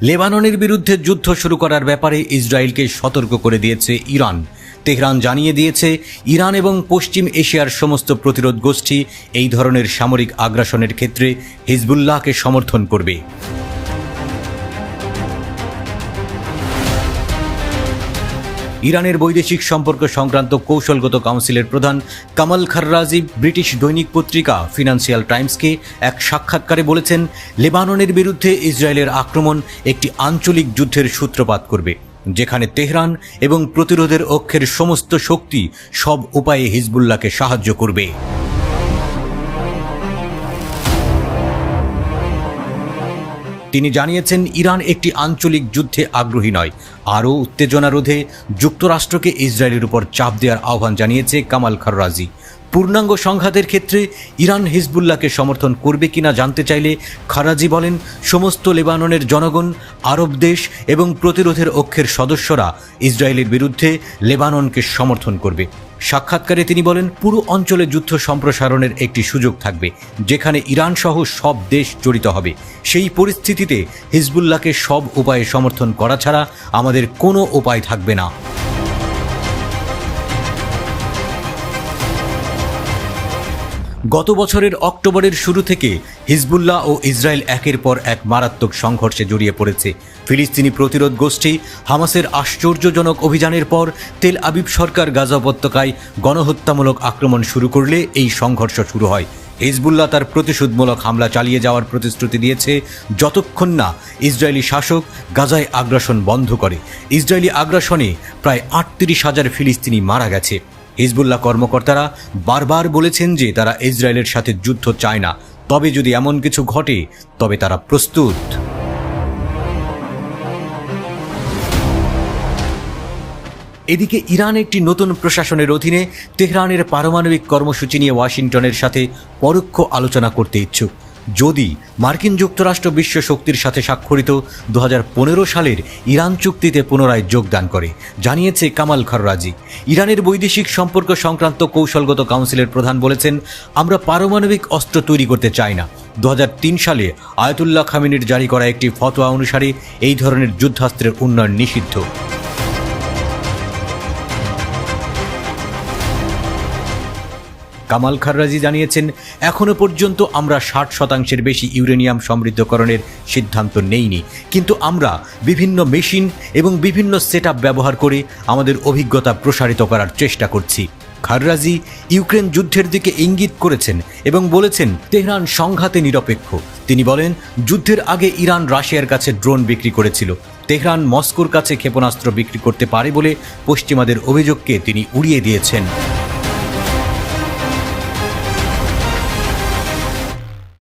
লেবাননের বিরুদ্ধে যুদ্ধ শুরু করার ব্যাপারে ইসরায়েলকে সতর্ক করে দিয়েছে ইরান। তেহরান জানিয়ে দিয়েছে, ইরান এবং পশ্চিম এশিয়ার সমস্ত প্রতিরোধ গোষ্ঠী এই ধরনের সামরিক আগ্রাসনের ক্ষেত্রে হিজবুল্লাহকে সমর্থন করবে। ইরানের বৈদেশিক সম্পর্ক সংক্রান্ত কৌশলগত কাউন্সিলের প্রধান কামাল খাররাজি ব্রিটিশ দৈনিক পত্রিকা ফিনান্সিয়াল টাইমসকে এক সাক্ষাৎকারে বলেছেন, লেবাননের বিরুদ্ধে ইসরায়েলের আক্রমণ একটি আঞ্চলিক যুদ্ধের সূত্রপাত করবে, যেখানে তেহরান এবং প্রতিরোধের অক্ষের সমস্ত শক্তি সব উপায়ে হিজবুল্লাহকে সাহায্য করবে। তিনি জানিয়েছেন, ইরান একটি আঞ্চলিক যুদ্ধে আগ্রহী নয়। আরও উত্তেজনা রোধে যুক্তরাষ্ট্রকে ইসরায়েলের উপর চাপ দেওয়ার আহ্বান জানিয়েছে কামাল খাররাজি। পূর্ণাঙ্গ সংঘাতের ক্ষেত্রে ইরান হিজবুল্লাহকে সমর্থন করবে কিনা জানতে চাইলে খাররাজি বলেন, সমস্ত লেবাননের জনগণ, আরব দেশ এবং প্রতিরোধের অক্ষের সদস্যরা ইসরায়েলের বিরুদ্ধে লেবাননকে সমর্থন করবে। সাক্ষাৎকারে তিনি বলেন, পুরো অঞ্চলে যুদ্ধ সম্প্রসারণের একটি সুযোগ থাকবে, যেখানে ইরান সহ সব দেশ জড়িত হবে। সেই পরিস্থিতিতে হিজবুল্লাহকে সব উপায়ে সমর্থন করা ছাড়া আমাদের কোনো উপায় থাকবে না। গত বছরের অক্টোবরের শুরু থেকে হিজবুল্লাহ ও ইসরায়েল একের পর এক মারাত্মক সংঘর্ষে জড়িয়ে পড়েছে। ফিলিস্তিনি প্রতিরোধ গোষ্ঠী হামাসের আশ্চর্যজনক অভিযানের পর তেল আবিব সরকার গাজা উপত্যকায় গণহত্যামূলক আক্রমণ শুরু করলে এই সংঘর্ষ শুরু হয়। হিজবুল্লাহ তার প্রতিশোধমূলক হামলা চালিয়ে যাওয়ার প্রতিশ্রুতি দিয়েছে যতক্ষণ না ইসরায়েলি শাসক গাজায় আগ্রাসন বন্ধ করে। ইসরায়েলি আগ্রাসনে প্রায় ৩৮,০০০ ফিলিস্তিনি মারা গেছে। হিজবুল্লাহ কর্মকর্তারা বারবার বলেছেন যে তারা ইসরায়েলের সাথে যুদ্ধ চায় না, তবে যদি এমন কিছু ঘটে তবে তারা প্রস্তুত। এদিকে ইরান একটি নতুন প্রশাসনের অধীনে তেহরানের পারমাণবিক কর্মসূচি নিয়ে ওয়াশিংটনের সাথে পরোক্ষ আলোচনা করতে ইচ্ছুক, যদি মার্কিন যুক্তরাষ্ট্র বিশ্ব শক্তির সাথে স্বাক্ষরিত 2015 সালের ইরান চুক্তিতে পুনরায় যোগদান করে, জানিয়েছে কামাল খাররাজি। ইরানের বৈদেশিক সম্পর্ক সংক্রান্ত কৌশলগত কাউন্সিলের প্রধান বলেছেন, আমরা পারমাণবিক অস্ত্র তৈরি করতে চাই না। 2003 সালে আয়াতুল্লাহ খামেনির জারি করা একটি ফতোয়া অনুসারে এই ধরনের যুদ্ধাস্ত্রের উন্নয়ন নিষিদ্ধ। কামাল খাররাজি জানিয়েছেন, এখনও পর্যন্ত আমরা 60% বেশি ইউরেনিয়াম সমৃদ্ধকরণের সিদ্ধান্ত নেইনি, কিন্তু আমরা বিভিন্ন মেশিন এবং বিভিন্ন সেটআপ ব্যবহার করে আমাদের অভিজ্ঞতা প্রসারিত করার চেষ্টা করছি। খাররাজি ইউক্রেন যুদ্ধের দিকে ইঙ্গিত করেছেন এবং বলেছেন, তেহরান সংঘাতে নিরপেক্ষ। তিনি বলেন, যুদ্ধের আগে ইরান রাশিয়ার কাছে ড্রোন বিক্রি করেছিল। তেহরান মস্কোর কাছে ক্ষেপণাস্ত্র বিক্রি করতে পারে বলে পশ্চিমাদের অভিযোগকে তিনি উড়িয়ে দিয়েছেন।